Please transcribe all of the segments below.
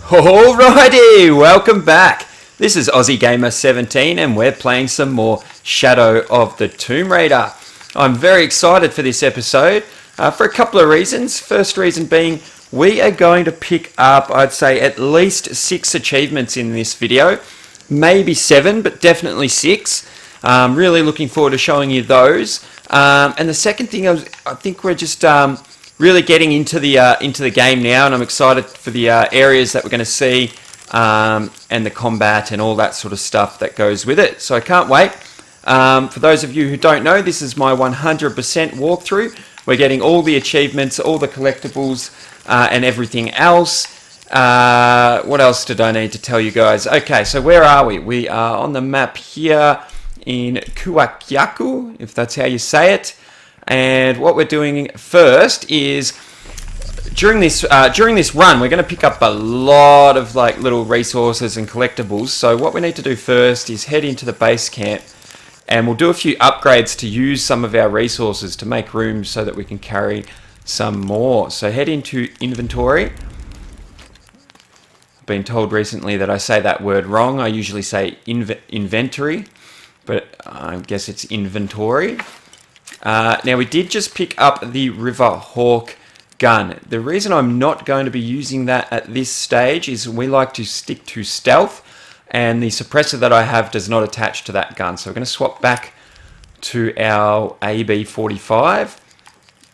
Alrighty, welcome back. This is Aussie Gamer 17 and we're playing some more Shadow of the Tomb Raider. I'm very excited for this episode for a couple of reasons. First reason being we are going to pick up, I'd say, at least 6 achievements in this video. Maybe 7, but definitely 6. Really looking forward to showing you those. And the second thing, I think we're just really getting into the game now, and I'm excited for the areas that we're going to see and the combat and all that sort of stuff that goes with it. So I can't wait. For those of you who don't know, this is my 100% walkthrough. We're getting all the achievements, all the collectibles, and everything else. What else did I need to tell you guys? Okay, so where are we? We are on the map here in Kuakyaku, if that's how you say it. And what we're doing first is during this run, we're going to pick up a lot of like little resources and collectibles. So what we need to do first is head into the base camp, and we'll do a few upgrades to use some of our resources to make room so that we can carry some more. So head into inventory. I've been told recently that I say that word wrong. I usually say inventory, but I guess it's inventory. Now we did just pick up the River Hawk gun. The reason I'm not going to be using that at this stage is we like to stick to stealth, and the suppressor that I have does not attach to that gun. So we're going to swap back to our AB45,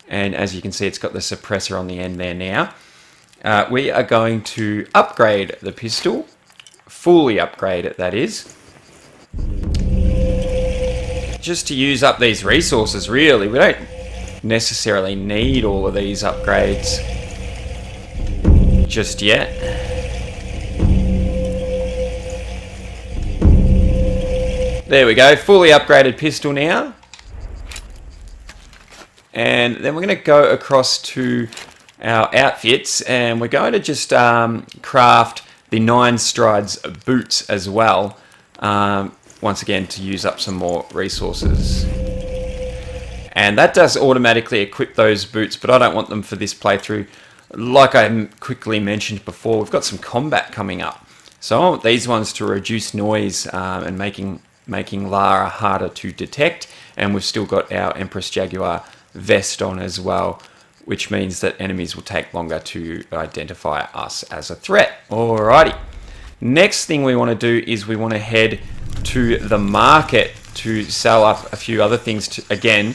and as you can see, it's got the suppressor on the end there now. We are going to upgrade the pistol, fully upgrade it, that is. Just to use up these resources, really. We don't necessarily need all of these upgrades just yet. There we go, fully upgraded pistol now. And then we're going to go across to our outfits, and we're going to just craft the 9 strides boots as well. Once again, to use up some more resources. And that does automatically equip those boots, but I don't want them for this playthrough. Like I quickly mentioned before, we've got some combat coming up. So I want these ones to reduce noise and making Lara harder to detect. And we've still got our Empress Jaguar vest on as well, which means that enemies will take longer to identify us as a threat. Alrighty. Next thing we want to do is we want to head to the market to sell up a few other things to, again,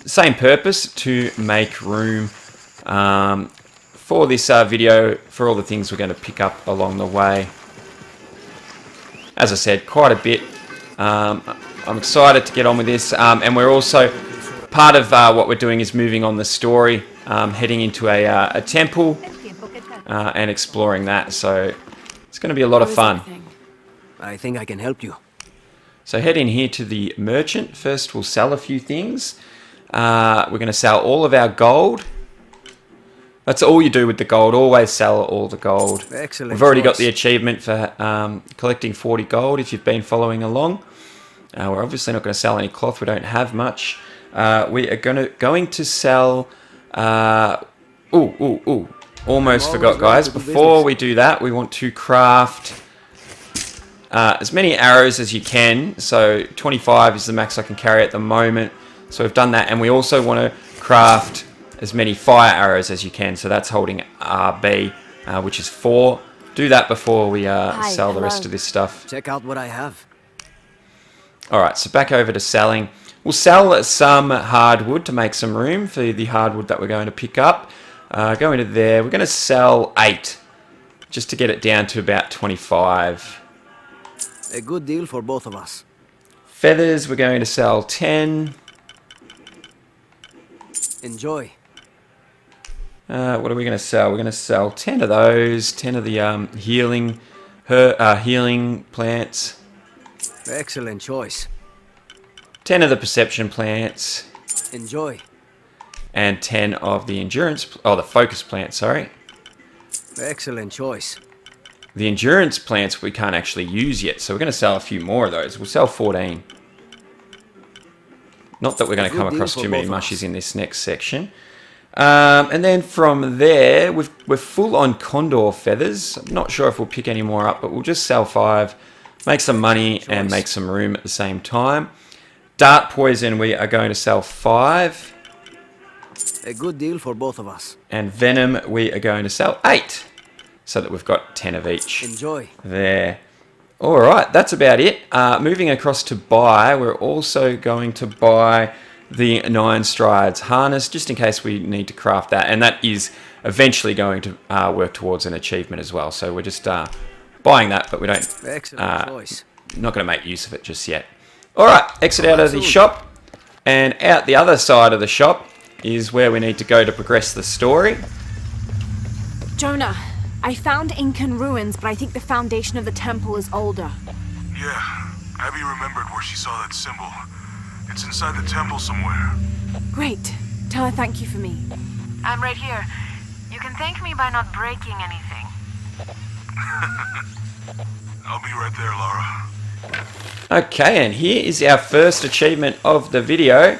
same purpose, to make room for this video for all the things we're going to pick up along the way. As I said, quite a bit. I'm excited to get on with this, and we're also, part of what we're doing is moving on the story, heading into a temple and exploring that, so it's going to be a lot of fun. I think I can help you. So head in here to the merchant. First we'll sell a few things. We're going to sell all of our gold. That's all you do with the gold. Always sell all the gold. Excellent. We've already got the achievement for collecting 40 gold if you've been following along. We're obviously not going to sell any cloth. We don't have much. We are going to sell... Almost forgot, guys. Before we do that, we want to craft... as many arrows as you can. So 25 is the max I can carry at the moment. So we've done that, and we also want to craft as many fire arrows as you can. So that's holding RB, which is 4. Do that before we sell the rest of this stuff. Check out what I have. Alright, so back over to selling. We'll sell some hardwood to make some room for the hardwood that we're going to pick up. Go into there. We're going to sell 8 just to get it down to about 25. A good deal for both of us. Feathers, we're going to sell 10. Enjoy. What are we going to sell? We're going to sell 10 of those. 10 of the healing plants. Excellent choice. 10 of the perception plants. Enjoy. And 10 of the the focus plants, sorry. Excellent choice. The endurance plants we can't actually use yet, so we're going to sell a few more of those. We'll sell 14. Not that we're going to come across too many mushies in this next section. And then from there, we're full on condor feathers. I'm not sure if we'll pick any more up, but we'll just sell 5, make some money, and make some room at the same time. Dart poison, we are going to sell 5. A good deal for both of us. And venom, we are going to sell 8. So that we've got 10 of each. Enjoy. There. All right, that's about it. Moving across to buy, we're also going to buy the 9 strides harness, just in case we need to craft that. And that is eventually going to work towards an achievement as well. So we're just buying that, but we don't. Excellent choice. Not going to make use of it just yet. All right, exit out of the shop, and out the other side of the shop is where we need to go to progress the story. Jonah, I found Incan ruins, but I think the foundation of the temple is older. Yeah, Abby remembered where she saw that symbol. It's inside the temple somewhere. Great. Tell her thank you for me. I'm right here. You can thank me by not breaking anything. I'll be right there, Lara. Okay, and here is our first achievement of the video.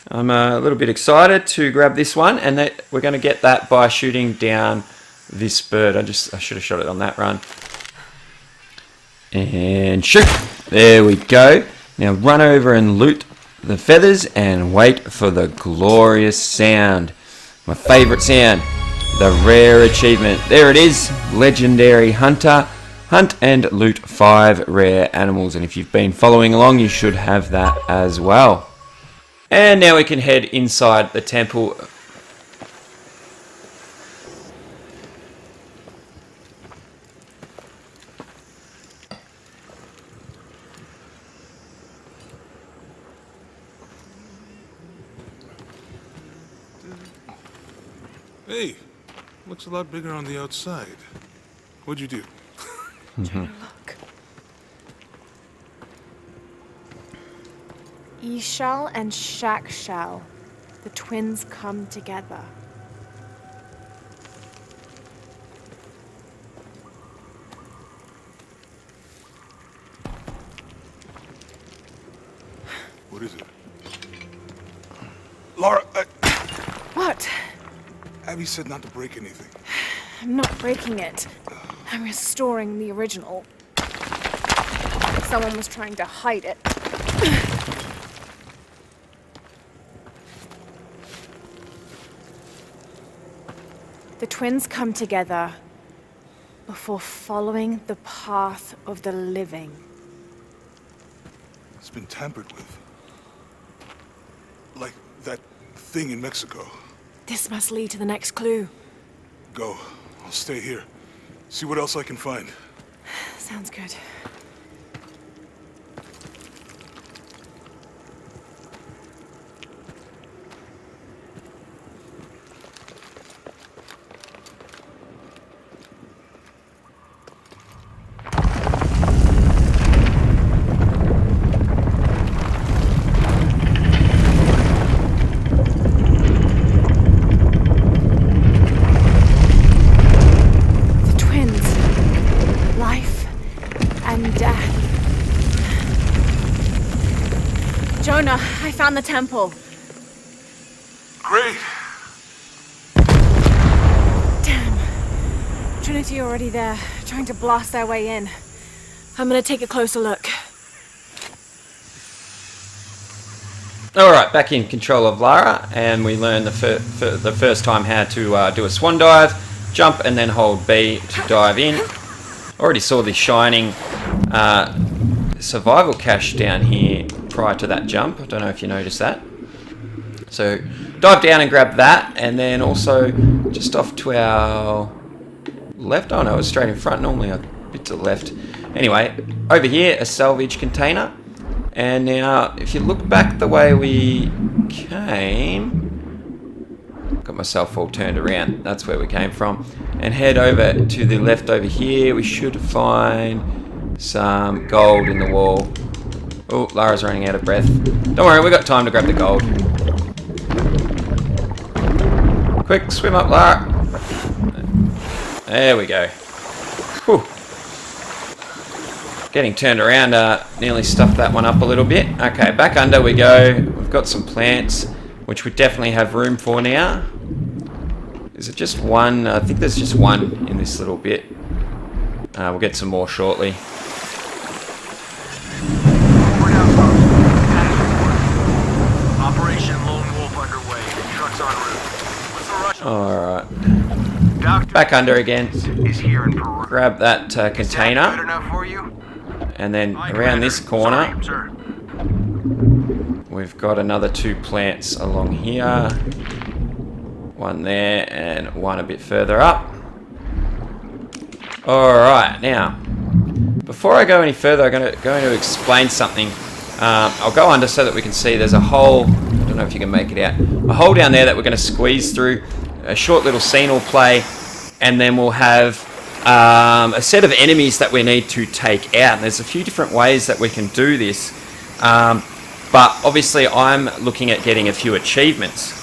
I'm a little bit excited to grab this one, and that we're going to get that by shooting down this bird. I should have shot it on that run. And shoot! There we go. Now run over and loot the feathers and wait for the glorious sound. My favourite sound. The rare achievement. There it is. Legendary Hunter. Hunt and loot 5 rare animals. And if you've been following along, you should have that as well. And now we can head inside the temple. Hey, looks a lot bigger on the outside. What'd you do? Jonah, look. Ishal and Shakshal, the twins come together. What is it? Lara, What? Abby said not to break anything. I'm not breaking it. I'm restoring the original. Someone was trying to hide it. The twins come together before following the path of the living. It's been tampered with. Like that thing in Mexico. This must lead to the next clue. Go. I'll stay here. See what else I can find. Sounds good. Jonah, I found the temple. Great. Damn. Trinity already there, trying to blast their way in. I'm gonna take a closer look. Alright, back in control of Lara, and we learned the first time how to do a swan dive, jump and then hold B to dive in. Already saw the shining survival cache down here prior to that jump. I don't know if you noticed that. So dive down and grab that, and then also just off to our left. Oh no, it was straight in front, normally a bit to the left. Anyway, over here, a salvage container. And now, if you look back the way we came, got myself all turned around, that's where we came from, and head over to the left over here, we should find some gold in the wall. Oh, Lara's running out of breath. Don't worry, we've got time to grab the gold. Quick, swim up, Lara. There we go. Whew. Getting turned around, nearly stuffed that one up a little bit. Okay, back under we go. We've got some plants, which we definitely have room for now. Is it just one? I think there's just one in this little bit. We'll get some more shortly. Forward outpost. Operation Lone Wolf underway. Trucks en route. What's the rush? Alright. Doctor Back under again. is here in Peru. Grab that Is that good container. enough for you? And then Aye, around this corner, Sorry, sir. we've got another 2 plants along here. One there and one a bit further up. Alright, now, before I go any further, I'm going to explain something. I'll go under so that we can see there's a hole. I don't know if you can make it out. A hole down there that we're going to squeeze through. A short little scene will play. And then we'll have a set of enemies that we need to take out. And there's a few different ways that we can do this. But obviously I'm looking at getting a few achievements.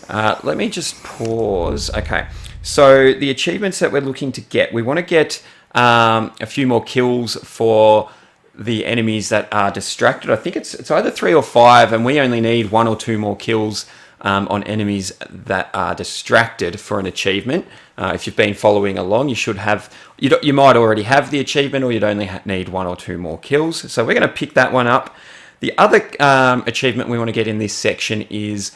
Let me just pause. Okay, so the achievements that we're looking to get, we want to get a few more kills for the enemies that are distracted. I think it's either 3 or 5, and we only need 1 or 2 more kills on enemies that are distracted for an achievement. If you've been following along, you should have. You might already have the achievement, or you'd only need 1 or 2 more kills. So we're going to pick that one up. The other achievement we want to get in this section is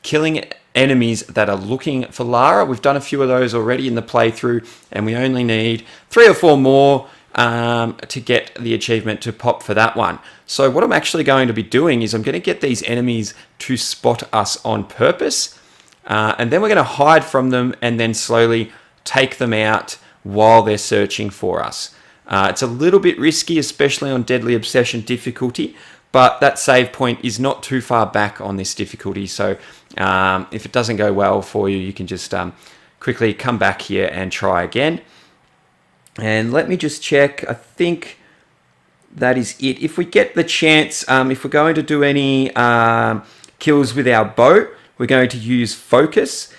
killing enemies that are looking for Lara. We've done a few of those already in the playthrough, and we only need 3 or 4 more to get the achievement to pop for that one. So what I'm actually going to be doing is I'm going to get these enemies to spot us on purpose, and then we're going to hide from them and then slowly take them out while they're searching for us. It's a little bit risky, especially on Deadly Obsession difficulty, but that save point is not too far back on this difficulty, so if it doesn't go well for you, you can just quickly come back here and try again. And let me just check. I think that is it. If we get the chance, if we're going to do any kills with our bow, we're going to use focus.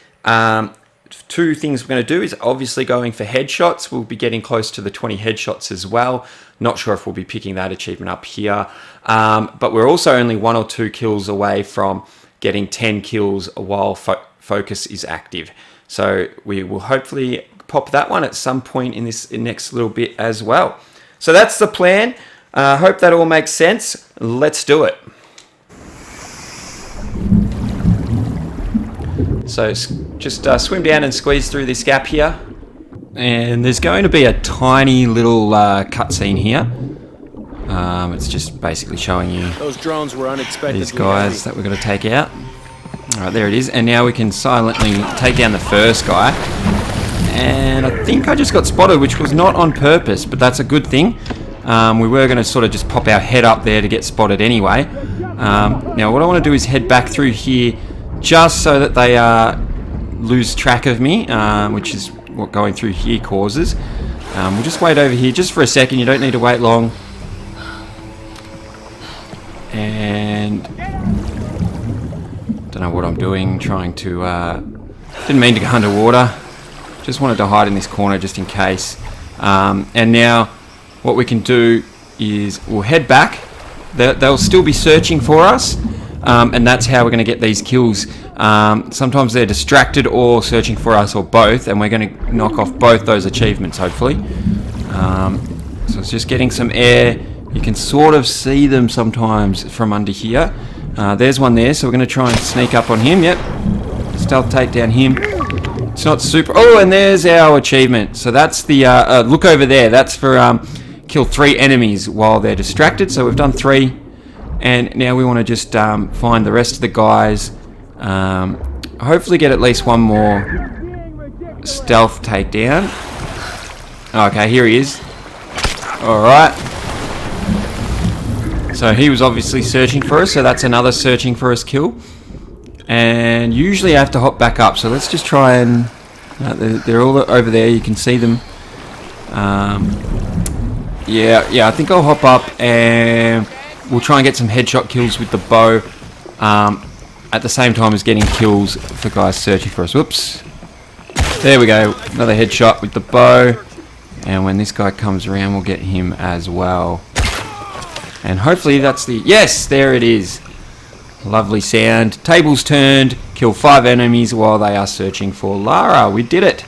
2 things we're going to do is obviously going for headshots. We'll be getting close to the 20 headshots as well. Not sure if we'll be picking that achievement up here. But we're also only 1 or 2 kills away from getting 10 kills while focus is active. So we will hopefully pop that one at some point in this next little bit as well. So that's the plan. Hope that all makes sense. Let's do it. So just swim down and squeeze through this gap here. And there's going to be a tiny little cutscene here. It's just basically showing you Those drones were unexpectedly these guys that we're going to take out. Alright, there it is. And now we can silently take down the first guy. And I think I just got spotted, which was not on purpose, but that's a good thing. We were going to sort of just pop our head up there to get spotted anyway. Now what I want to do is head back through here just so that they lose track of me, which is what going through here causes. We'll just wait over here just for a second. You don't need to wait long. And don't know what I'm doing, trying to didn't mean to go underwater, just wanted to hide in this corner just in case. And now what we can do is we'll head back. They'll still be searching for us, and that's how we're going to get these kills. Sometimes they're distracted or searching for us, or both, and we're going to knock off both those achievements hopefully. So it's just getting some air. You can sort of see them sometimes from under here. There's one there, so we're going to try and sneak up on him. Yep, stealth take down him. It's not super. Oh, and there's our achievement. So that's the look over there. That's for kill 3 enemies while they're distracted. So we've done 3, and now we want to just find the rest of the guys. Hopefully get at least one more stealth takedown. Okay, here he is. All right. So he was obviously searching for us, so that's another searching for us kill. And usually I have to hop back up, so let's just try and... they're all over there, you can see them. Yeah, I think I'll hop up and we'll try and get some headshot kills with the bow at the same time as getting kills for guys searching for us. Whoops. There we go, another headshot with the bow. And when this guy comes around, we'll get him as well. And hopefully that's the... Yes, there it is. Lovely sound. Tables turned. kill 5 enemies while they are searching for Lara. We did it.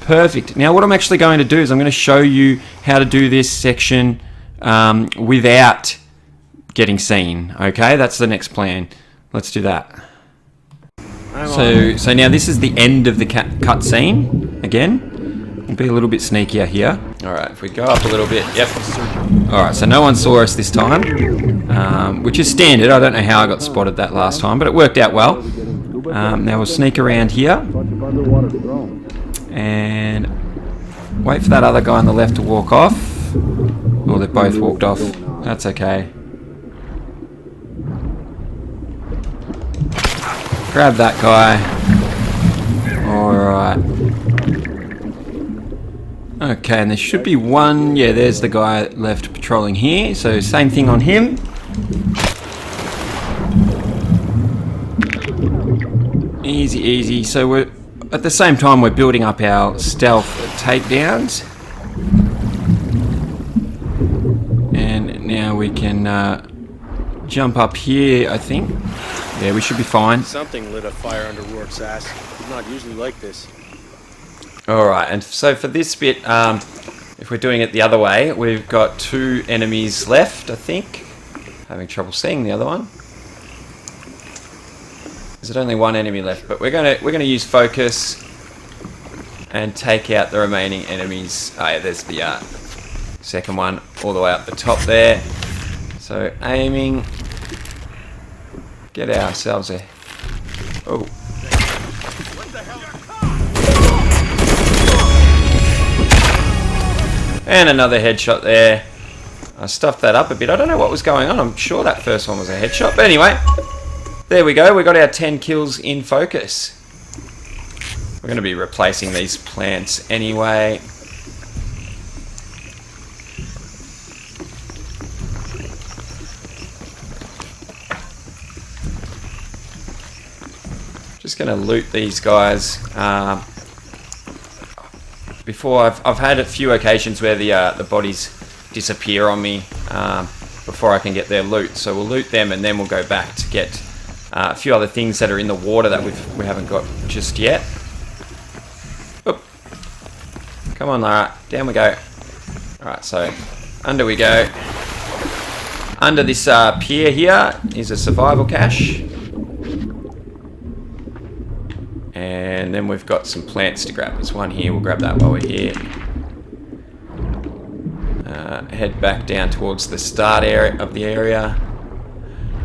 Perfect. Now what I'm actually going to do is I'm going to show you how to do this section without getting seen. Okay, that's the next plan. Let's do that. So now this is the end of the cutscene. Again, we'll be a little bit sneakier here. All right, if we go up a little bit. Yep. All right, so no one saw us this time, which is standard. I don't know how I got spotted that last time, but it worked out well. Now we'll sneak around here and wait for that other guy on the left to walk off. Oh, they both walked off. That's okay. Grab that guy. Alright. Okay, and there should be one. Yeah, there's the guy left patrolling here. So same thing on him. Easy, easy. So we're at the same time we're building up our stealth takedowns. And now we can jump up here, I think. Yeah, we should be fine. Something lit a fire under Rourke's ass. He's not usually like this. Alright, and so for this bit, if we're doing it the other way, we've got 2 enemies left, I think. Having trouble seeing the other one. There's only 1 enemy left, but we're gonna use focus and take out the remaining enemies. Oh yeah, there's the second one all the way up the top there. So aiming. Get ourselves a... Oh. And another headshot there. I stuffed that up a bit. I don't know what was going on. I'm sure that first one was a headshot. But anyway, there we go. We got our 10 kills in focus. We're going to be replacing these plants anyway. Just going to loot these guys. Before I've had a few occasions where the bodies disappear on me before I can get their loot. So we'll loot them and then we'll go back to get a few other things that are in the water that we haven't got just yet. Oop. Come on, Lara. Down we go. Alright, so under we go. Under this pier here is a survival cache. And then we've got some plants to grab. There's one here. We'll grab that while we're here. Head back down towards the start area of the area.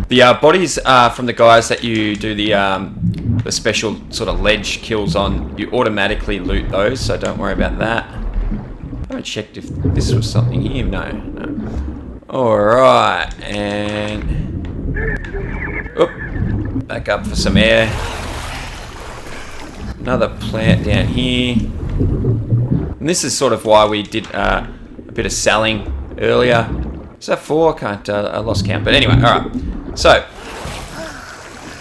The bodies from the guys that you do the special sort of ledge kills on, you automatically loot those, so don't worry about that. I haven't checked if this was something here. No. Alright, and... Oop, back up for some air. Another plant down here. And this is sort of why we did a bit of selling earlier. Is that 4? I lost count. But anyway, alright. So,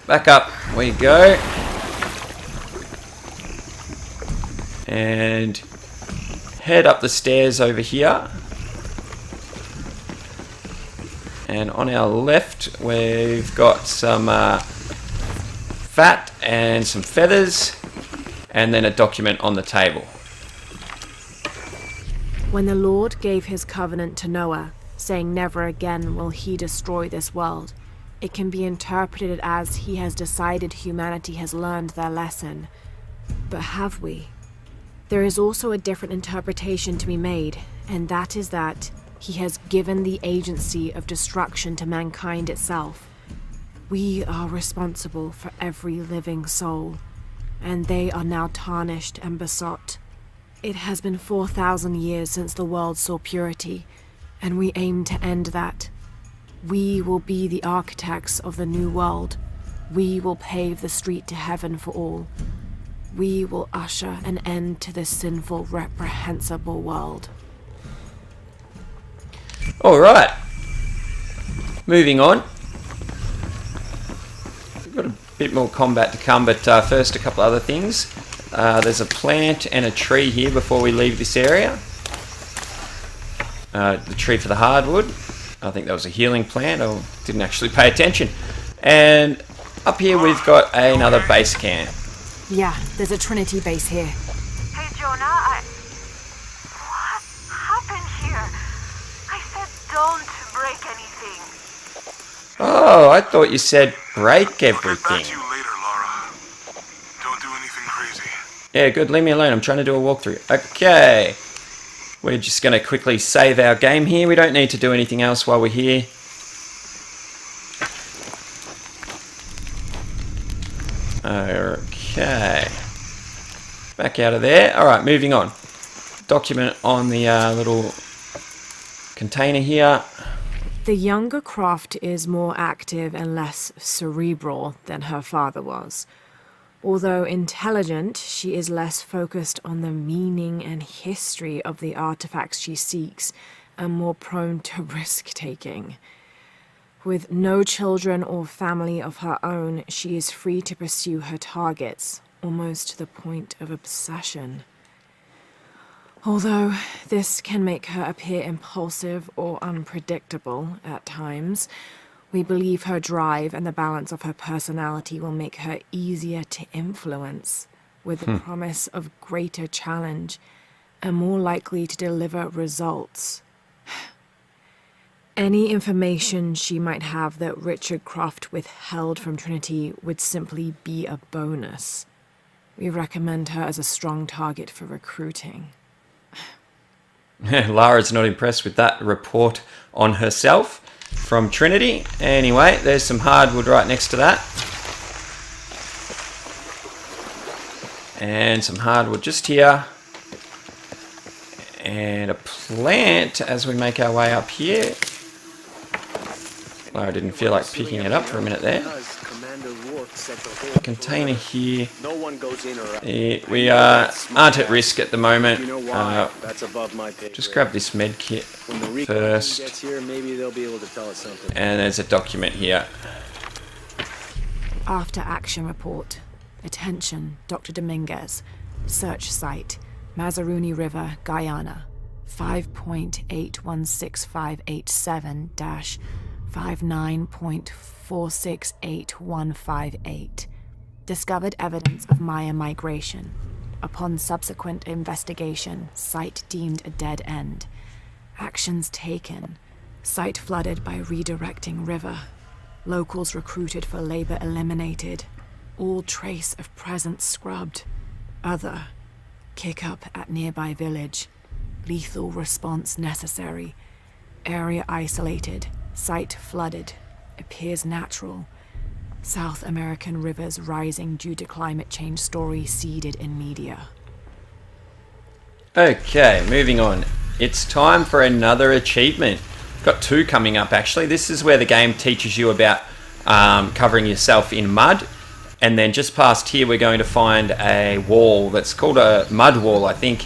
back up we go. And head up the stairs over here. And on our left, we've got some fat and some feathers. And then a document on the table. When the Lord gave his covenant to Noah, saying never again will he destroy this world, it can be interpreted as he has decided humanity has learned their lesson. But have we? There is also a different interpretation to be made, and that is that he has given the agency of destruction to mankind itself. We are responsible for every living soul, and they are now tarnished and besought. It has been 4,000 years since the world saw purity, and we aim to end that. We will be the architects of the new world. We will pave the street to heaven for all. We will usher an end to this sinful, reprehensible world. Alright. Moving on. We've got a bit more combat to come, but first a couple other things. There's a plant and a tree here before we leave this area. The tree for the hardwood. I think that was a healing plant. I didn't actually pay attention. And up here we've got another base camp. Yeah, there's a Trinity base here. Hey, Jonah, what happened here? I said don't break anything. Oh, I thought you said break I'll get back everything. to you later, Lara. Don't do anything crazy. Yeah, good, leave me alone. I'm trying to do a walkthrough. Okay. We're just going to quickly save our game here. We don't need to do anything else while we're here. Okay. Back out of there. Alright, moving on. Document on the little container here. The younger Croft is more active and less cerebral than her father was. Although intelligent, she is less focused on the meaning and history of the artifacts she seeks and more prone to risk-taking. With no children or family of her own, she is free to pursue her targets, almost to the point of obsession. Although this can make her appear impulsive or unpredictable at times, we believe her drive and the balance of her personality will make her easier to influence, with the promise of greater challenge and more likely to deliver results. Any information she might have that Richard Croft withheld from Trinity would simply be a bonus. We recommend her as a strong target for recruiting. Lara's not impressed with that report on herself from Trinity. Anyway, there's some hardwood right next to that. And some hardwood just here. And a plant as we make our way up here. Lara didn't feel like picking it up for a minute there. Container here. No one goes in or out. We aren't at risk at the moment. You know why? That's above my pay Just grade. grab this med kit When the recon team first. gets here, maybe they'll be able to tell us something. And there's a document here. After action report. Attention, Dr. Dominguez. Search site, Mazaruni River, Guyana. 5.8165887-59.468158. Discovered evidence of Maya migration. Upon subsequent investigation, site deemed a dead end. Actions taken. Site flooded by redirecting river. Locals recruited for labor eliminated. All trace of presence scrubbed. Other. Kick up at nearby village. Lethal response necessary. Area isolated. Site flooded. Appears natural. South American rivers rising due to climate change story seeded in media. Okay, moving on. It's time for another achievement. Got two coming up actually. This is where the game teaches you about covering yourself in mud. And then just past here we're going to find a wall that's called a mud wall, I think,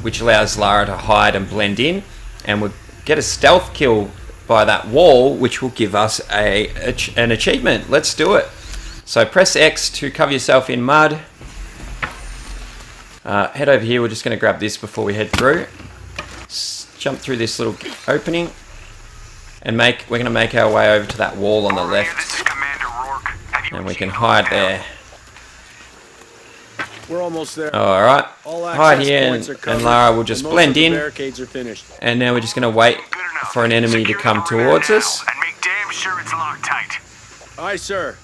which allows Lara to hide and blend in. And we'll get a stealth kill by that wall, which will give us an achievement. Let's do it. So press X to cover yourself in mud. Head over here. We're just going to grab this before we head through. Jump through this little opening. And we're going to make our way over to that wall on the left. This is Commander Rourke. Have you And we achieved can the hide hotel? there. We're almost there. Alright. All Hide access here points are and covered, Lara will just and most blend of the in. barricades are finished. And now we're just going to wait Good enough. for an enemy to Secure come the perimeter towards now, us. And make damn sure it's locked tight. Aye, sir.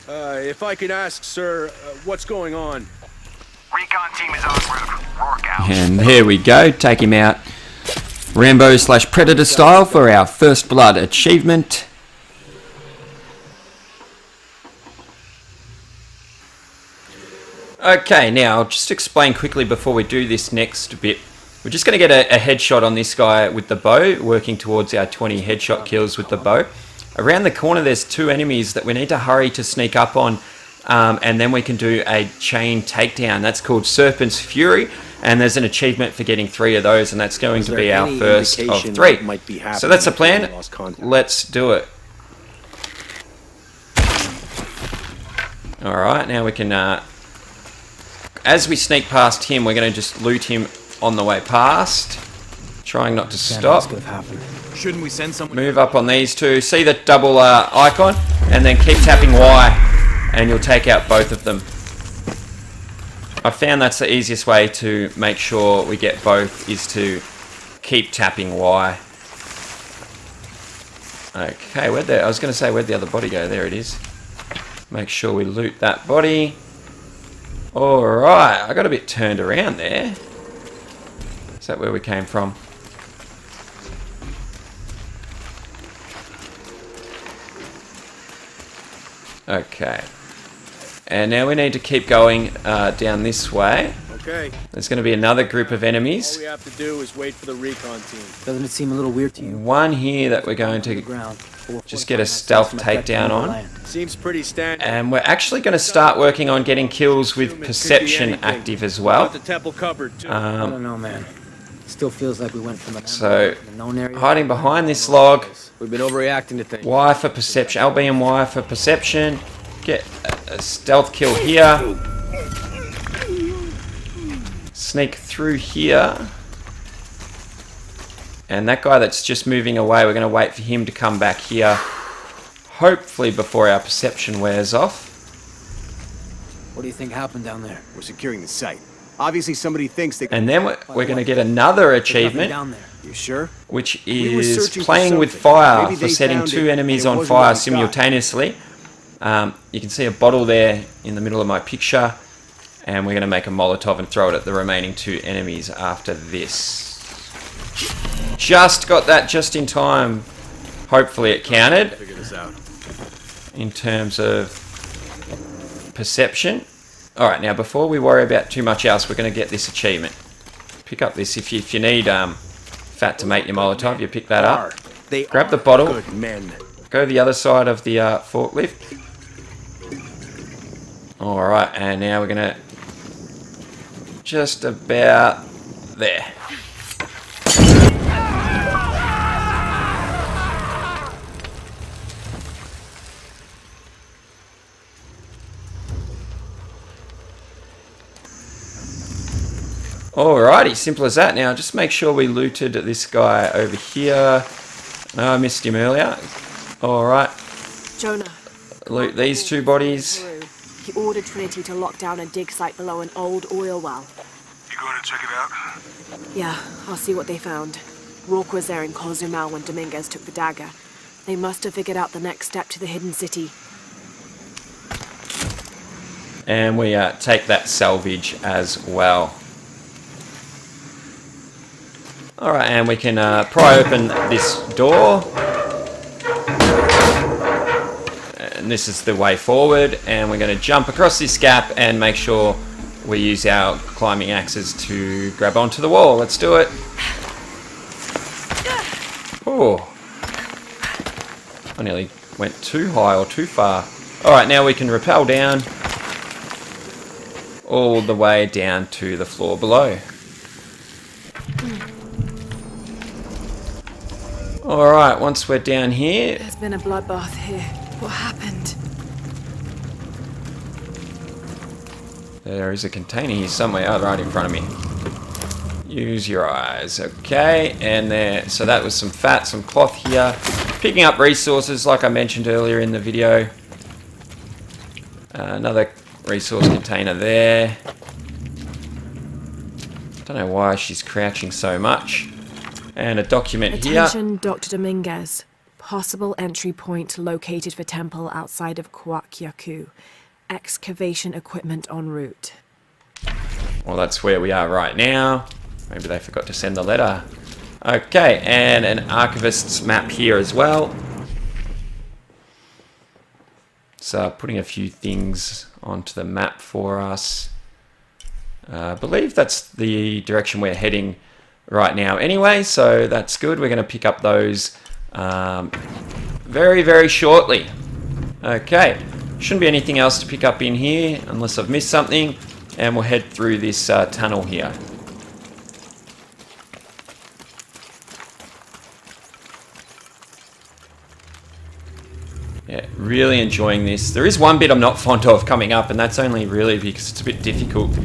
If I could ask, sir, what's going on? Recon team is en route. Rourke out. And there we go. Take him out. Rambo/Predator style for our first blood achievement. Okay, now I'll just explain quickly before we do this next bit. We're just going to get a headshot on this guy with the bow, working towards our 20 headshot kills with the bow. Around the corner there's two enemies that we need to hurry to sneak up on, and then we can do a chain takedown. That's called Serpent's Fury, and there's an achievement for getting 3 of those, and that's going to be our first of 3. So that's the plan. Let's do it. Alright, now we can, as we sneak past him, we're going to just loot him on the way past. Trying not to stop. Shouldn't we send someone? Move up on these two. See the double icon? And then keep tapping Y. and you'll take out both of them. I found that's the easiest way to make sure we get both, is to keep tapping Y. Okay, I was going to say, where'd the other body go? There it is. Make sure we loot that body. Alright, I got a bit turned around there. Is that where we came from? Okay. And now we need to keep going down this way. Okay. There's going to be another group of All enemies. we have to do is wait for the recon team. Doesn't it seem a little weird to you? One here that we're going to Ground. just get a stealth takedown on. Seems pretty standard. And we're actually going to start working on getting kills with perception active as well. Got the temple covered too. I don't know, man. Still feels like we went from a So, known area. hiding behind this log. We've been overreacting to things. Y for perception. LB and Y for perception. Get a stealth kill here. Sneak through here. And that guy that's just moving away, we're going to wait for him to come back here. Hopefully before our perception wears off. What do you think happened down there? We're securing the site. Obviously somebody thinks they... And then we're going to get another There's nothing achievement, down there. You sure? which We were is searching for playing with something. fire Maybe for they setting found 2 it, enemies and it on wasn't fire what we got. simultaneously. You can see a bottle there in the middle of my picture, and we're going to make a Molotov and throw it at the remaining 2 enemies after this. Just got that just in time. Hopefully it counted Figure this out. in terms of perception. Alright, now before we worry about too much else, we're going to get this achievement. Pick up this. If you need fat to make your Molotov, you pick that up. They Grab are the bottle. Good men. Go the other side of the forklift. Alright, and now we're going to just about there. Alrighty, simple as that. Now, just make sure we looted this guy over here. No, I missed him earlier. Alright, Jonah. loot these 2 bodies. He ordered Trinity to lock down a dig site below an old oil well. You going to check it out? Yeah, I'll see what they found. Rourke was there in Cozumel when Dominguez took the dagger. They must have figured out the next step to the hidden city. And we take that salvage as well. Alright, and we can pry open this door. And this is the way forward. And we're going to jump across this gap and make sure we use our climbing axes to grab onto the wall. Let's do it. Oh. I nearly went too high or too far. Alright, now we can rappel down all the way down to the floor below. Alright, once we're down here, There's been a bloodbath here. What happened? there is a container here somewhere. Oh, right in front of me. Use your eyes. Okay, and there. So that was some fat, some cloth here. Picking up resources like I mentioned earlier in the video. Another resource container there. Don't know why she's crouching so much. And a document here. Attention, Dr. Dominguez. Possible entry point located for temple outside of Coaquiacu. Excavation equipment en route. Well, that's where we are right now. Maybe they forgot to send the letter. Okay, and an archivist's map here as well. So putting a few things onto the map for us. I believe that's the direction we're heading right now anyway, so that's good. We're going to pick up those very, very shortly. Okay, shouldn't be anything else to pick up in here unless I've missed something, and we'll head through this tunnel here. Yeah, really enjoying this. There is one bit I'm not fond of coming up, and that's only really because it's a bit difficult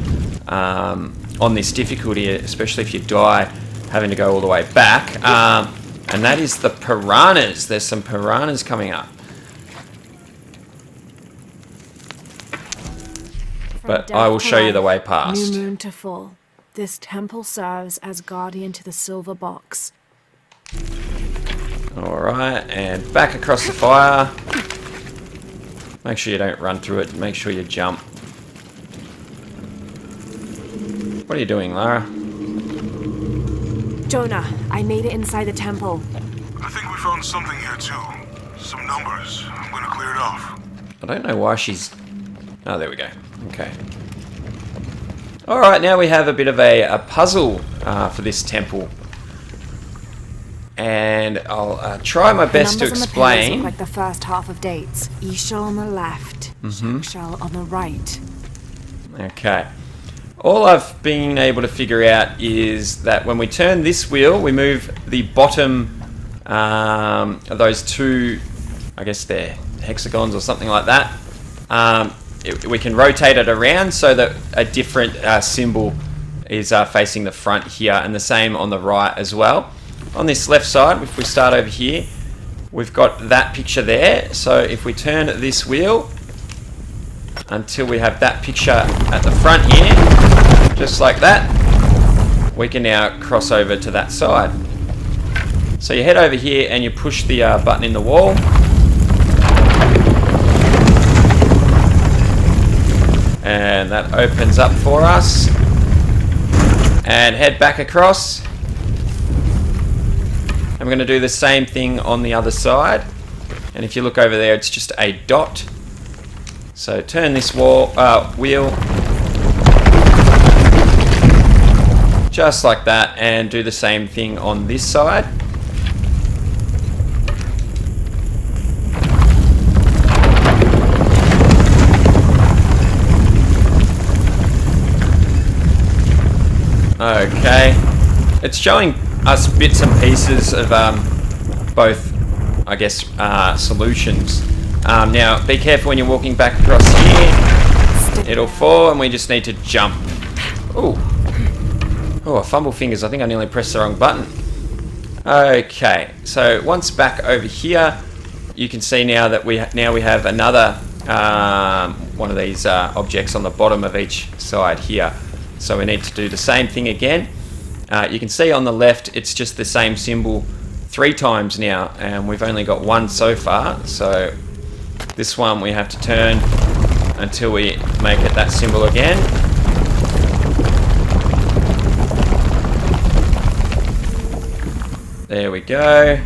on this difficulty, especially if you die having to go all the way back. And that is the piranhas. There's some piranhas coming up. but I will show you the way past. New moon to full. This temple serves as guardian to the silver box. Alright, and back across the fire. Make sure you don't run through it. Make sure you jump. What are you doing, Lara? Jonah, I made it inside the temple. I think we found something here too. Some numbers. I'm gonna clear it off. I don't know why she's... Oh, there we go. Okay. Alright, now we have a bit of a puzzle for this temple. And I'll try my best to explain. Look like the first half of dates. Ishal on the left, Shakshal on the right. Okay. All I've been able to figure out is that when we turn this wheel, we move the bottom of those two, I guess they're hexagons or something like that. We can rotate it around so that a different symbol is facing the front here, and the same on the right as well. On this left side, if we start over here, we've got that picture there. So if we turn this wheel until we have that picture at the front here, just like that, we can now cross over to that side. So you head over here and you push the button in the wall. And that opens up for us. And head back across. And we're going to do the same thing on the other side. And if you look over there, it's just a dot. So turn this wheel just like that, and do the same thing on this side. Okay, it's showing us bits and pieces of both, I guess, solutions. Now, be careful when you're walking back across here. It'll fall, and we just need to jump. Ooh. Oh, I fumble fingers. I think I nearly pressed the wrong button. Okay, so once back over here, you can see now that we have another one of these objects on the bottom of each side here. So we need to do the same thing again. You can see on the left, it's just the same symbol 3 times now, and we've only got one so far. So this one we have to turn until we make it that symbol again. There we go.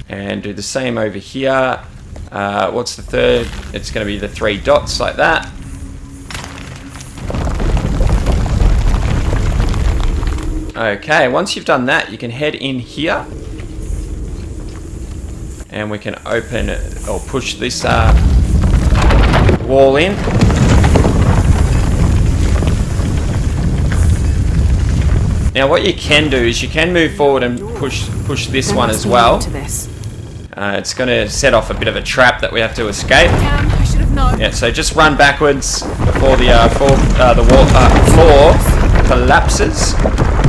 And do the same over here. What's the third? It's going to be the 3 dots like that. Okay, once you've done that, you can head in here. And we can open or push this wall in. Now what you can do is you can move forward and push this one as well. It's going to set off a bit of a trap that we have to escape. I should have known. Yeah, so just run backwards before the floor collapses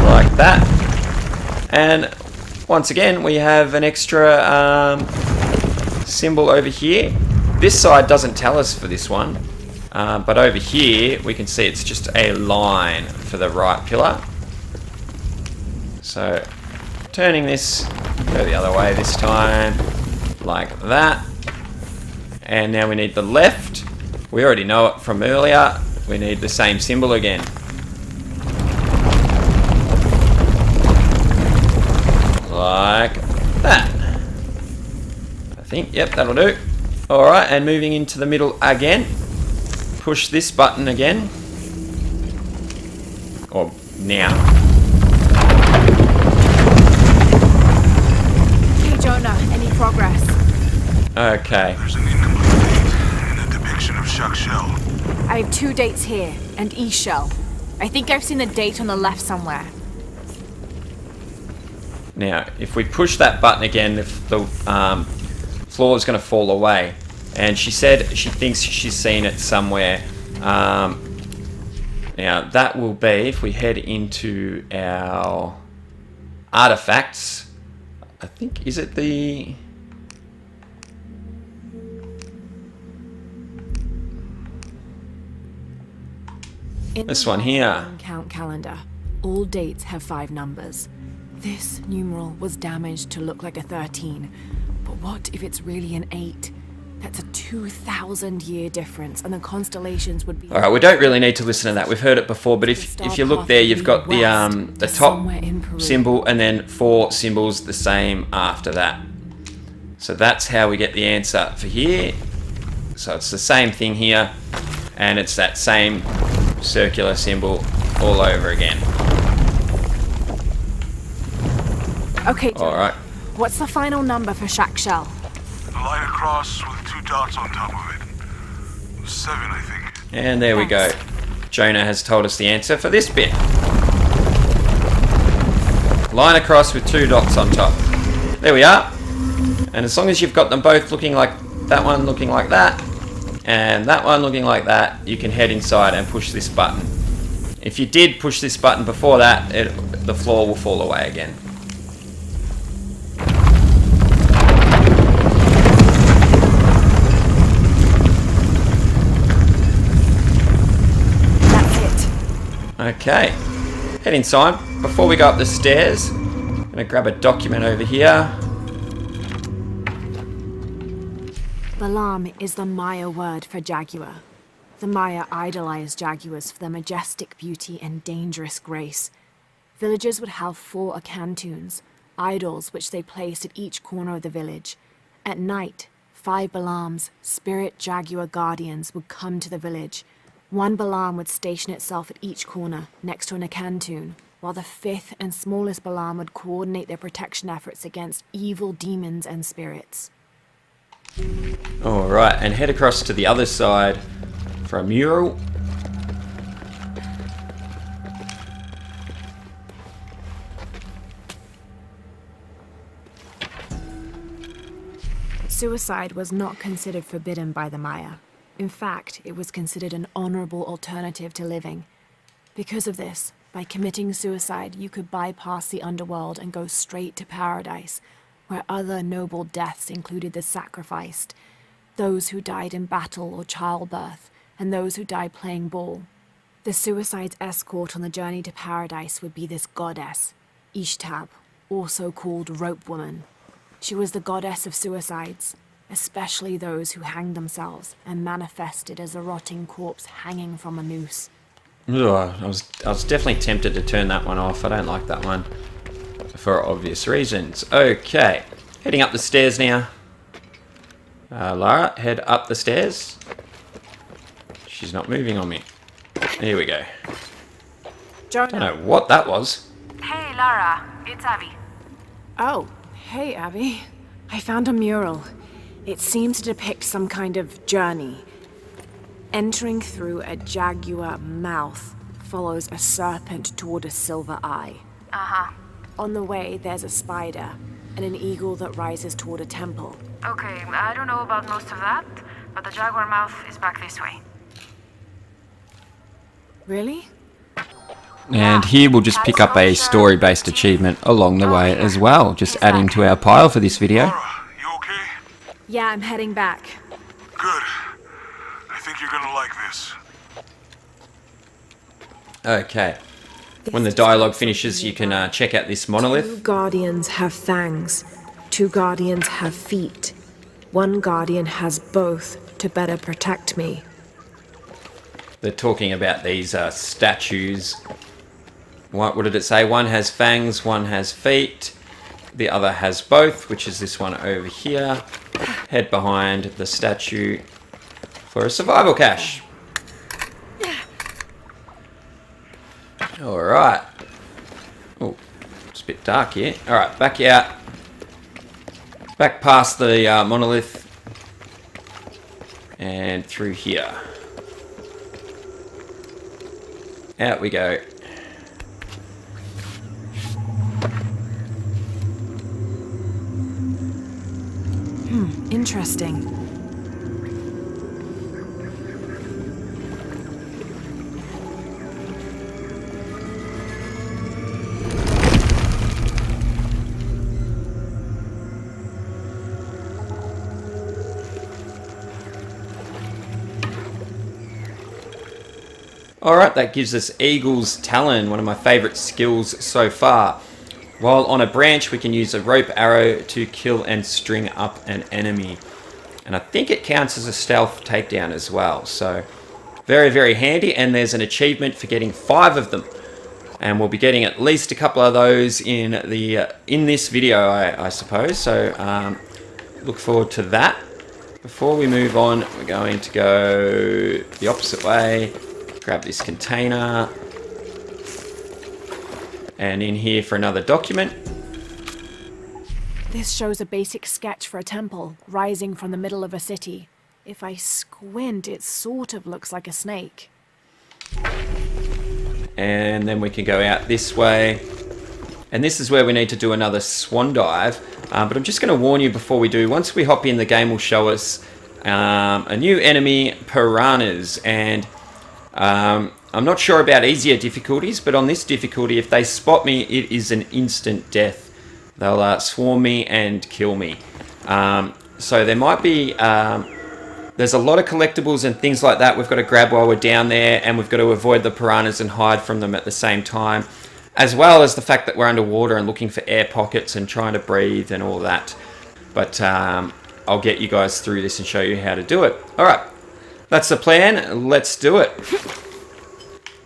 like that. And once again, we have an extra symbol over here. This side doesn't tell us for this one, but over here we can see it's just a line for the right pillar. So turning this, go the other way this time, like that. And now we need the left. We already know it from earlier. We need the same symbol again. Like that. I think, yep, that'll do. Alright, and moving into the middle again. Push this button again. Or now. Jonah, any progress? Okay. There's an incomplete date and a depiction of Shakshal. I have 2 dates here, and Ishal. I think I've seen the date on the left somewhere. Now, if we push that button again, the floor is going to fall away. And she said she thinks she's seen it somewhere. Now, that will be, if we head into our artifacts, I think, is it the... In This the one here. count calendar, all dates have 5 numbers. This numeral was damaged to look like a 13. But what if it's really an 8? That's a 2,000-year difference, and the constellations would be... All right, we don't really need to listen to that. We've heard it before, but if you look there, you've got the top symbol and then 4 symbols the same after that. So that's how we get the answer for here. So it's the same thing here, and it's that same circular symbol all over again. Okay, All right. what's the final number for Shack Shell? A line across with 2 dots on top of it. 7, I think. And there we go. Jonah has told us the answer for this bit. Line across with 2 dots on top. There we are. And as long as you've got them both looking like that one looking like that, and that one looking like that, you can head inside and push this button. If you did push this button before that, the floor will fall away again. Okay, head inside. Before we go up the stairs, I'm going to grab a document over here. Balam is the Maya word for jaguar. The Maya idolized jaguars for their majestic beauty and dangerous grace. Villagers would have 4 akantuns, idols which they placed at each corner of the village. At night, 5 Balams, spirit jaguar guardians, would come to the village. 1 Balam would station itself at each corner, next to an akantun, while the 5th and smallest Balam would coordinate their protection efforts against evil demons and spirits. Alright, and head across to the other side for a mural. Suicide was not considered forbidden by the Maya. In fact, it was considered an honorable alternative to living. Because of this, by committing suicide, you could bypass the underworld and go straight to paradise, where other noble deaths included the sacrificed, those who died in battle or childbirth, and those who died playing ball. The suicide's escort on the journey to paradise would be this goddess, Ishtab, also called Rope Woman. She was the goddess of suicides, especially those who hanged themselves and manifested as a rotting corpse hanging from a noose. Ugh, I was definitely tempted to turn that one off. I don't like that one for obvious reasons. Okay, heading up the stairs now. Lara, head up the stairs. She's not moving on me. Here we go. Jonah. Don't know what that was. Hey, Lara. It's Abby. Oh, hey, Abby. I found a mural. It seems to depict some kind of journey. Entering through a jaguar mouth follows a serpent toward a silver eye. Uh-huh. On the way, there's a spider and an eagle that rises toward a temple. Okay, I don't know about most of that, but the jaguar mouth is back this way. Really? And here we'll just pick up a story-based achievement along the way as well, just adding to our pile for this video. Laura, you okay? Yeah, I'm heading back. Good. I think you're gonna like this. Okay. When the dialogue finishes, you can check out this 2 monolith. guardians have fangs. 2 guardians have feet. 1 guardian has both to better protect me. They're talking about these statues. What did it say? 1 has fangs, 1 has feet. The other has both, which is this one over here. Head behind the statue for a survival cache. Alright. Oh, it's a bit dark here. Alright, back out. Back past the monolith. And through here. Out we go. Interesting. Alright, that gives us Eagle's Talon, one of my favourite skills so far. While on a branch, we can use a rope arrow to kill and string up an enemy. And I think it counts as a stealth takedown as well. So, very, very handy. And there's an achievement for getting 5 of them. And we'll be getting at least a couple of those in this video, I suppose. So, look forward to that. Before we move on, we're going to go the opposite way. Grab this container. And in here for another document. This shows a basic sketch for a temple rising from the middle of a city. If I squint, it sort of looks like a snake. And then we can go out this way. And this is where we need to do another swan dive. But I'm just going to warn you before we do. Once we hop in, the game will show us a new enemy, piranhas. And I'm not sure about easier difficulties, but on this difficulty, if they spot me, it is an instant death. They'll swarm me and kill me. So there might be... there's a lot of collectibles and things like that we've got to grab while we're down there, and we've got to avoid the piranhas and hide from them at the same time. As well as the fact that we're underwater and looking for air pockets and trying to breathe and all that. But I'll get you guys through this and show you how to do it. Alright, that's the plan. Let's do it.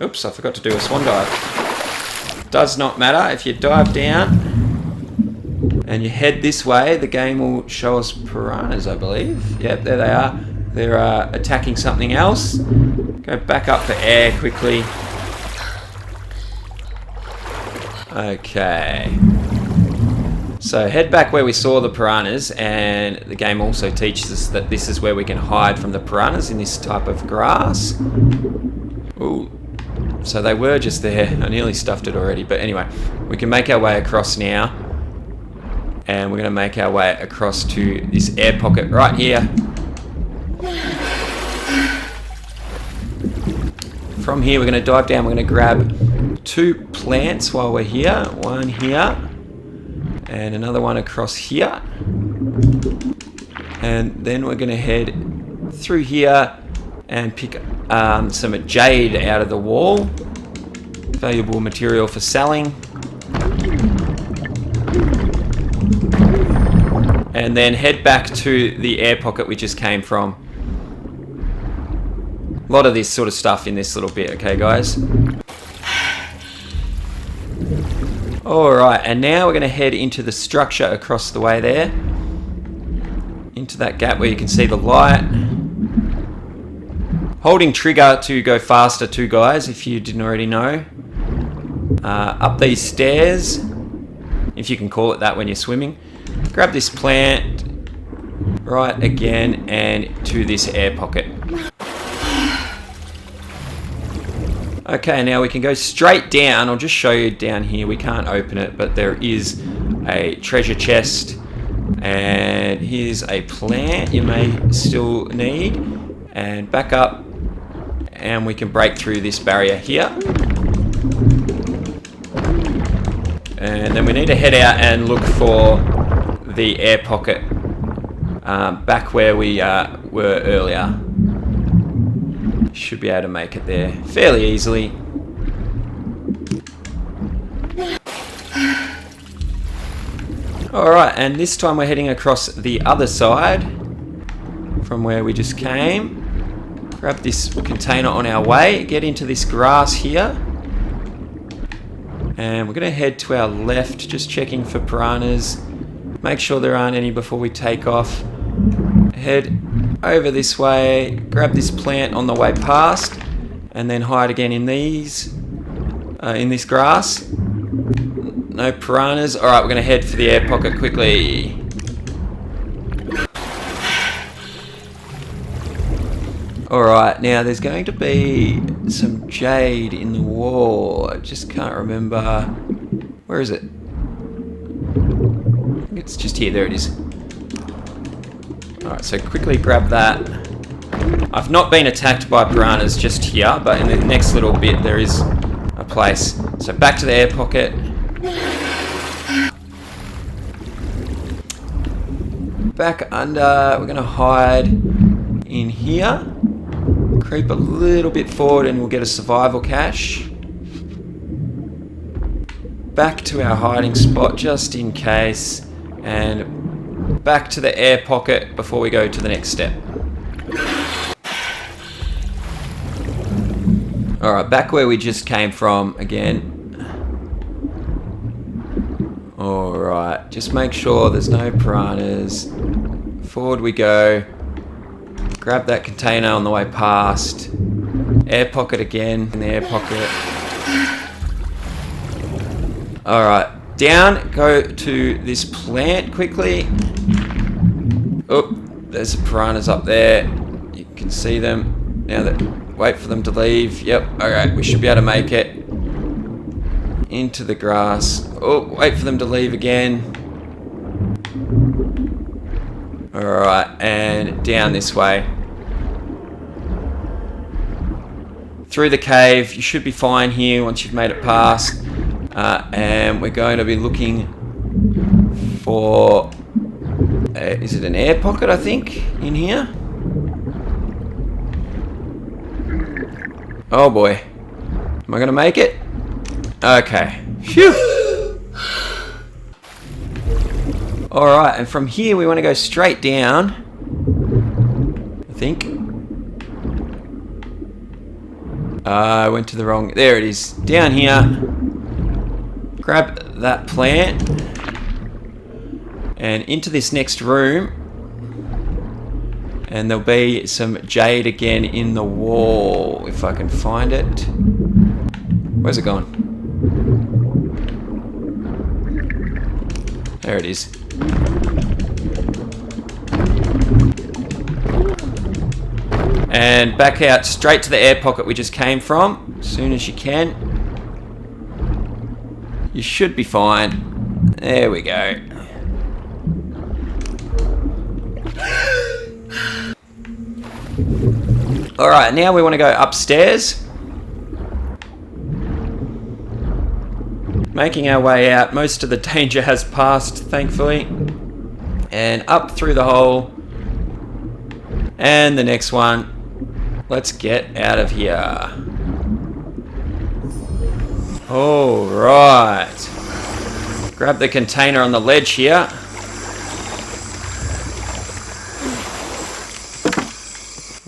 Oops, I forgot to do a swan dive. Does not matter. If you dive down and you head this way, the game will show us piranhas, I believe. Yep, there they are. They're attacking something else. Go back up for air quickly. Okay. So head back where we saw the piranhas, and the game also teaches us that this is where we can hide from the piranhas, in this type of grass. Ooh. So they were just there. I nearly stuffed it already, but anyway. We can make our way across now. And we're going to make our way across to this air pocket right here. From here we're going to dive down. We're going to grab 2 plants while we're here. One here. And another one across here. And then we're going to head through here and pick some jade out of the wall. Valuable material for selling. And then head back to the air pocket we just came from. A lot of this sort of stuff in this little bit, okay guys? Alright, and now we're going to head into the structure across the way there. Into that gap where you can see the light. Holding trigger to go faster too, guys, if you didn't already know. Up these stairs, if you can call it that when you're swimming. Grab this plant, right again, and to this air pocket. Okay, now we can go straight down. I'll just show you down here. We can't open it, but there is a treasure chest. And here's a plant you may still need. And back up, and we can break through this barrier here. And then we need to head out and look for the air pocket back where we were earlier. Should be able to make it there fairly easily. Alright, and this time we're heading across the other side from where we just came. Grab this container on our way, get into this grass here. And we're going to head to our left, just checking for piranhas. Make sure there aren't any before we take off. Head over this way, grab this plant on the way past, and then hide again in these, in this grass. No piranhas. Alright, we're going to head for the air pocket quickly. Alright, now there's going to be some jade in the wall. I just can't remember. Where is it? I think it's just here. There it is. Alright, so quickly grab that. I've not been attacked by piranhas just here, but in the next little bit there is a place. So back to the air pocket. Back under. We're going to hide in here. Creep a little bit forward and we'll get a survival cache. Back to our hiding spot just in case. And back to the air pocket before we go to the next step. Alright, back where we just came from again. Alright, just make sure there's no piranhas. Forward we go. Grab that container on the way past. Air pocket again in the air pocket. Alright, down. Go to this plant quickly. Oh, there's the piranhas up there. You can see them. Now that, wait for them to leave. Yep, alright, we should be able to make it. Into the grass. Oh, wait for them to leave again. Alright, and down this way. Through the cave. You should be fine here once you've made it past. And we're going to be looking for... is it an air pocket, I think, in here? Oh boy. Am I going to make it? Okay. Phew. Alright, and from here we want to go straight down. I think. I went to the wrong... There it is. Down here. Grab that plant. And into this next room. And there'll be some jade again in the wall. If I can find it. Where's it gone? There it is. And back out straight to the air pocket we just came from. As soon as you can. You should be fine. There we go. Alright, now we want to go upstairs. Making our way out. Most of the danger has passed, thankfully. And up through the hole. And the next one. Let's get out of here. Alright. Grab the container on the ledge here.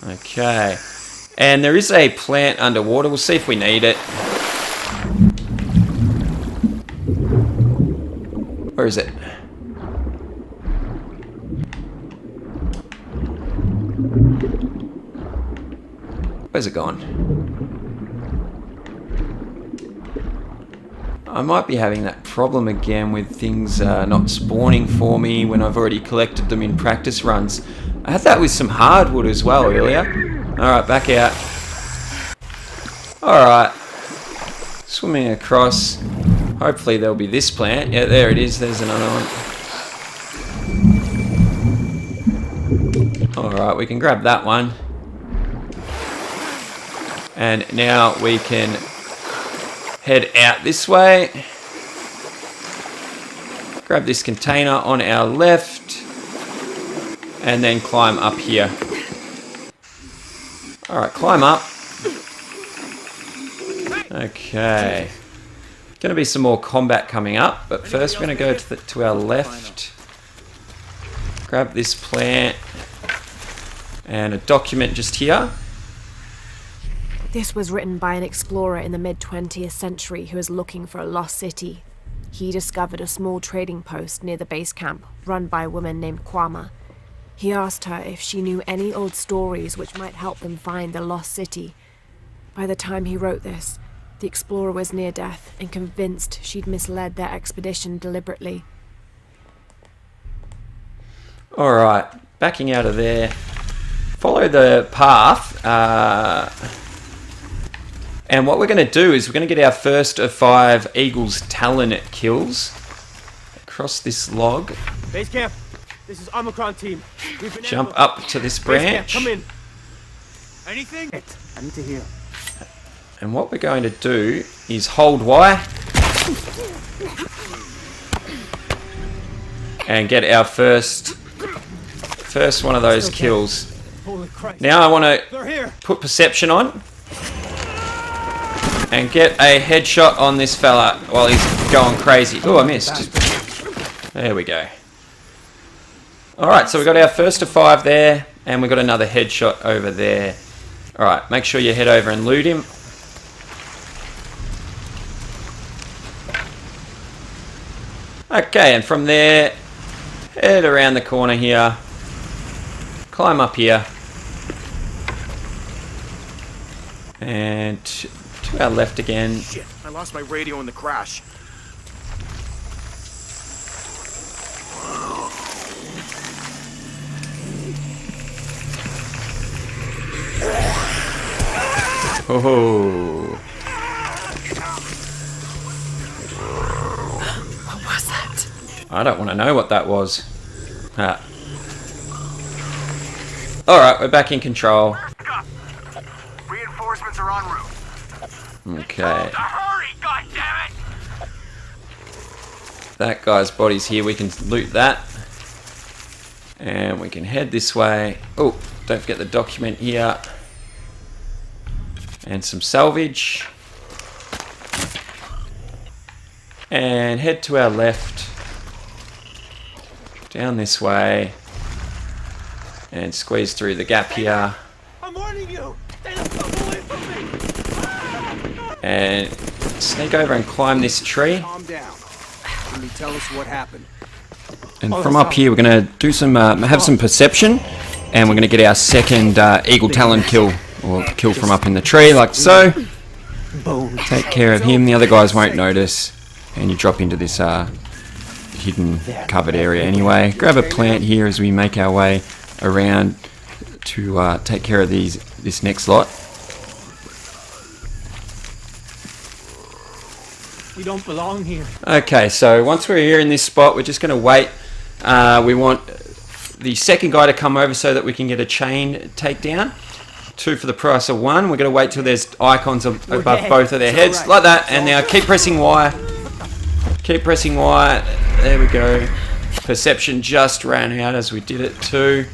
Okay. And there is a plant underwater. We'll see if we need it. Where is it? Where's it gone? I might be having that problem again with things not spawning for me when I've already collected them in practice runs. I had that with some hardwood as well earlier. Alright, back out. Alright. Swimming across. Hopefully there'll be this plant. Yeah, there it is. There's another one. Alright, we can grab that one. And now we can head out this way. Grab this container on our left. And then climb up here. Alright, climb up. Okay. Going to be some more combat coming up, but first we're going to go to our left. Grab this plant. And a document just here. This was written by an explorer in the mid-20th century who was looking for a lost city. He discovered a small trading post near the base camp, run by a woman named Kwama. He asked her if she knew any old stories which might help them find the lost city. By the time he wrote this, the explorer was near death and convinced she'd misled their expedition deliberately. Alright, backing out of there. Follow the path. And what we're going to do is we're going to get our first of 5 Eagle's Talon kills. Across this log. Base camp, this is Omicron team. Jump up to this branch. Come in. Anything? I need to hear. And what we're going to do is hold Y. And get our first one of those kills. Holy Christ. Now I want to They're here. put perception on and get a headshot on this fella while he's going crazy. Oh, I missed. There we go. Alright, so we got our first of 5 there, and we got another headshot over there. Alright, make sure you head over and loot him. Okay, and from there, head around the corner here. Climb up here. And to our left again. Shit, I lost my radio in the crash. Oh. What was that? I don't want to know what that was. Alright, we're back in control. Reinforcements are en route. Okay. Hurry, goddammit! That guy's body's here. We can loot that. And we can head this way. Oh, don't forget the document here. And some salvage. And head to our left. Down this way. And squeeze through the gap here. I'm warning you! Stay the fuck away from me! And sneak over and climb this tree. Calm down. Can you tell us what happened? And from up here, we're going to do some, have some perception. And we're going to get our second Eagle Talon kill. Or kill from up in the tree, like so. Take care of him. The other guys won't notice. And you drop into this hidden covered area anyway. Grab a plant here as we make our way around to take care of this next lot. We don't belong here. Okay, so once we're here in this spot, we're just going to wait. We want the second guy to come over so that we can get a chain takedown. 2 for the price of 1. We're going to wait till there's icons above both of their heads, like that. And now keep pressing Y. Keep pressing Y. There we go. Perception just ran out as we did it too.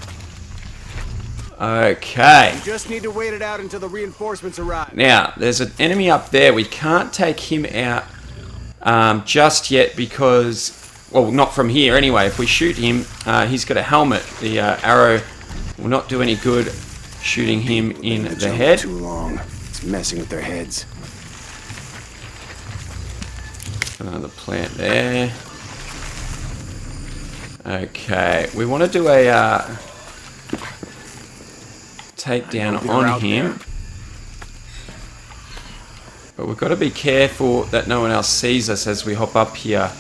Okay. You just need to wait it out until the reinforcements arrive. Now, there's an enemy up there. We can't take him out just yet because, well, not from here anyway. If we shoot him, he's got a helmet. The arrow will not do any good shooting him in the head. Too long. It's messing with their heads. Another plant there. Okay, we want to do a takedown on him. But we've got to be careful that no one else sees us as we hop up here.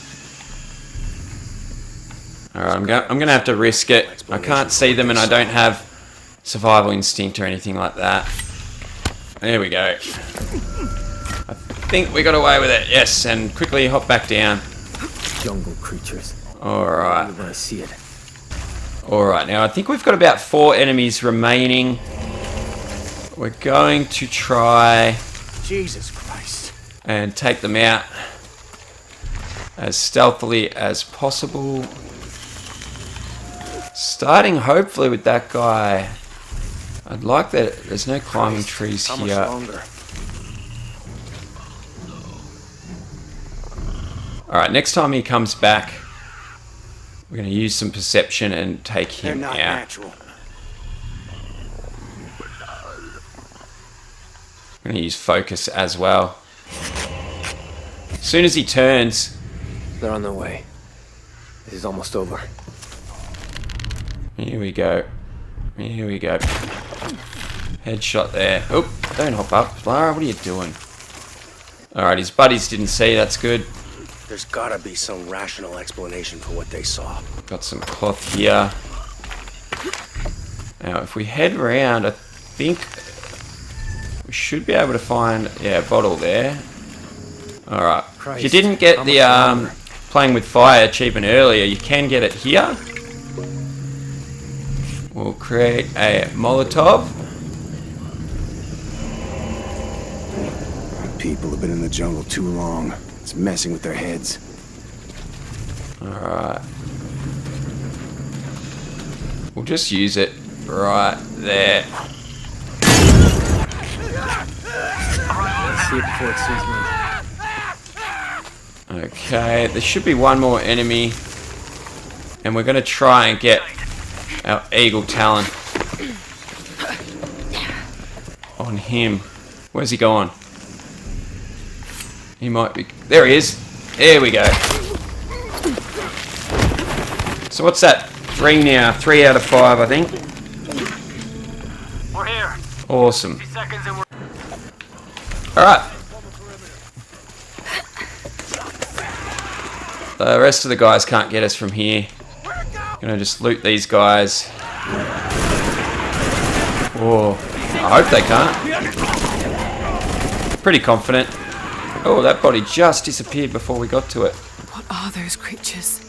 Alright, I'm going to have to risk it. I can't see them and I don't have survival instinct or anything like that. There we go. I think we got away with it. Yes, and quickly hop back down. Jungle creatures. Alright. When I see it. Alright, now I think we've got about 4 enemies remaining. We're going to try Jesus Christ. and take them out as stealthily as possible. Starting hopefully with that guy. I'd like that there's no climbing trees How much here. longer? Alright, next time he comes back, we're going to use some perception and take They're him not out. natural. I'm going to use focus as well. As soon as he turns, They're on their way. This is almost over. here we go. Here we go. Headshot there. Oh, don't hop up. Lara, what are you doing? Alright, his buddies didn't see. That's good. There's gotta be some rational explanation for what they saw. Got some cloth here. Now, if we head around, I think we should be able to find, yeah, a bottle there. Alright. If you didn't get the playing with fire achievement earlier, you can get it here. We'll create a Molotov. People have been in the jungle too long. It's messing with their heads. Alright. We'll just use it right there. See it before it sees me. Okay, there should be one more enemy. And we're going to try and get our Eagle Talon on him. Where's he gone? He might be... There he is. There we go. So what's that? 3 now. 3 out of 5, I think. We're here. Awesome. 3 seconds and we're... Alright. The rest of the guys can't get us from here. Gonna just loot these guys. Oh, I hope they can't. Pretty confident. Oh, that body just disappeared before we got to it. What are those creatures?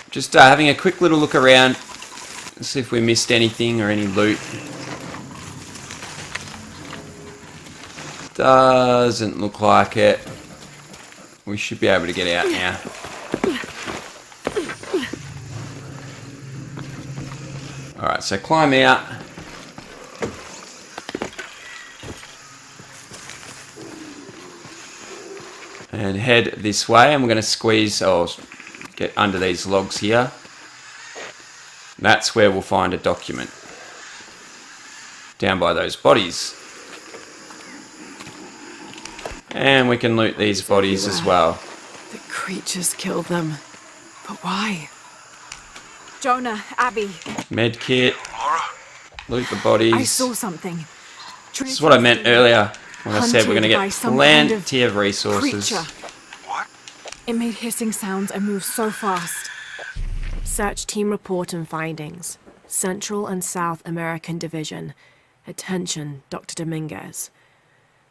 Just having a quick little look around. See if we missed anything or any loot. Doesn't look like it. We should be able to get out now. Alright, so climb out. And head this way, and we're going to squeeze, or get under these logs here. That's where we'll find a document. Down by those bodies. And we can loot these bodies as well. The creatures killed them. But why? Jonah, Abby. Medkit. Laura? Loot the bodies. I saw something. This is what I meant earlier when I said we're going to Hunted by get some kind of plenty of resources. Creature. What? It made hissing sounds and moved so fast. Search team report and findings. Central and South American Division. Attention, Dr. Dominguez.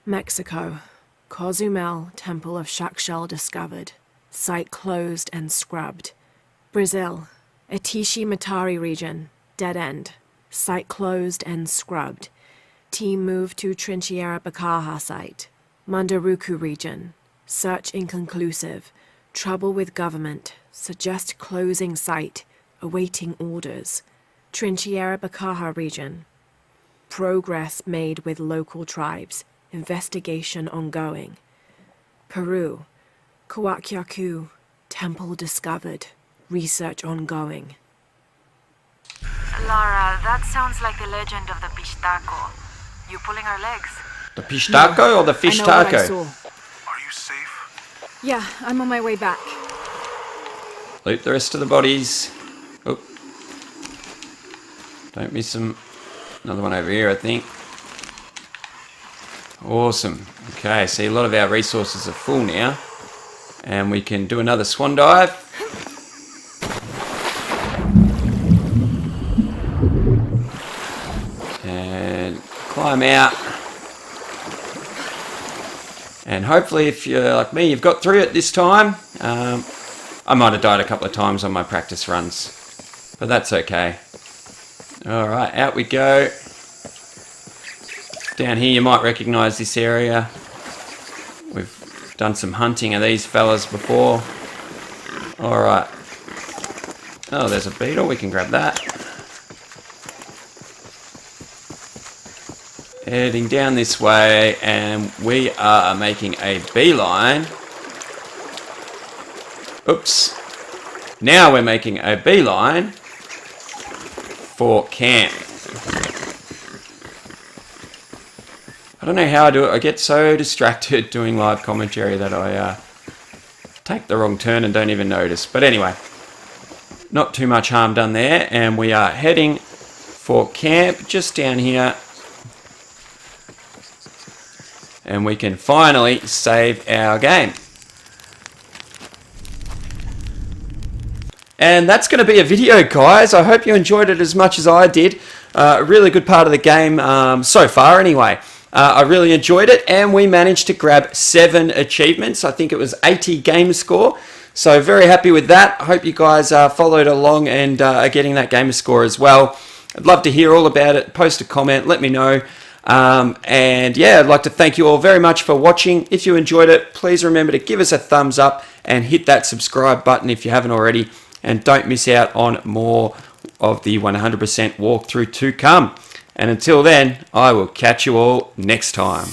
Mexico. Cozumel, Temple of Shakshel discovered. Site closed and scrubbed. Brazil. Atishi Matari region. Dead end. Site closed and scrubbed. Team moved to Trincheira Bacaja site. Mandaruku region. Search inconclusive. Trouble with government. Suggest closing site. Awaiting orders. Trincheira Bacaja region. Progress made with local tribes. Investigation ongoing. Peru. Coaquiacu. Temple discovered. Research ongoing. Lara, that sounds like the legend of the Pistaco. You pulling our legs? The fish taco or the fish I know what I taco? saw. Are you safe? Yeah, I'm on my way back. Loot the rest of the bodies. Oh. Don't miss them. Another one over here, I think. Awesome. Okay, see, a lot of our resources are full now. And we can do another swan dive. And climb out. And hopefully, if you're like me, you've got through it this time. I might have died a couple of times on my practice runs. But that's okay. Alright, out we go. Down here you might recognise this area. We've done some hunting of these fellas before. Alright. Oh, there's a beetle. We can grab that. Heading down this way, and we are making a beeline. Oops. Now we're making a beeline for camp. I don't know how I do it. I get so distracted doing live commentary that I take the wrong turn and don't even notice. But anyway, not too much harm done there. And we are heading for camp just down here. And we can finally save our game. And that's going to be a video, guys. I hope you enjoyed it as much as I did. A really good part of the game so far anyway. I really enjoyed it, and we managed to grab 7 achievements. I think it was 80 gamer score. So very happy with that. I hope you guys followed along and are getting that gamer score as well. I'd love to hear all about it. Post a comment, let me know. And yeah, I'd like to thank you all very much for watching. If you enjoyed it, please remember to give us a thumbs up and hit that subscribe button if you haven't already. And don't miss out on more of the 100% walkthrough to come. And until then, I will catch you all next time.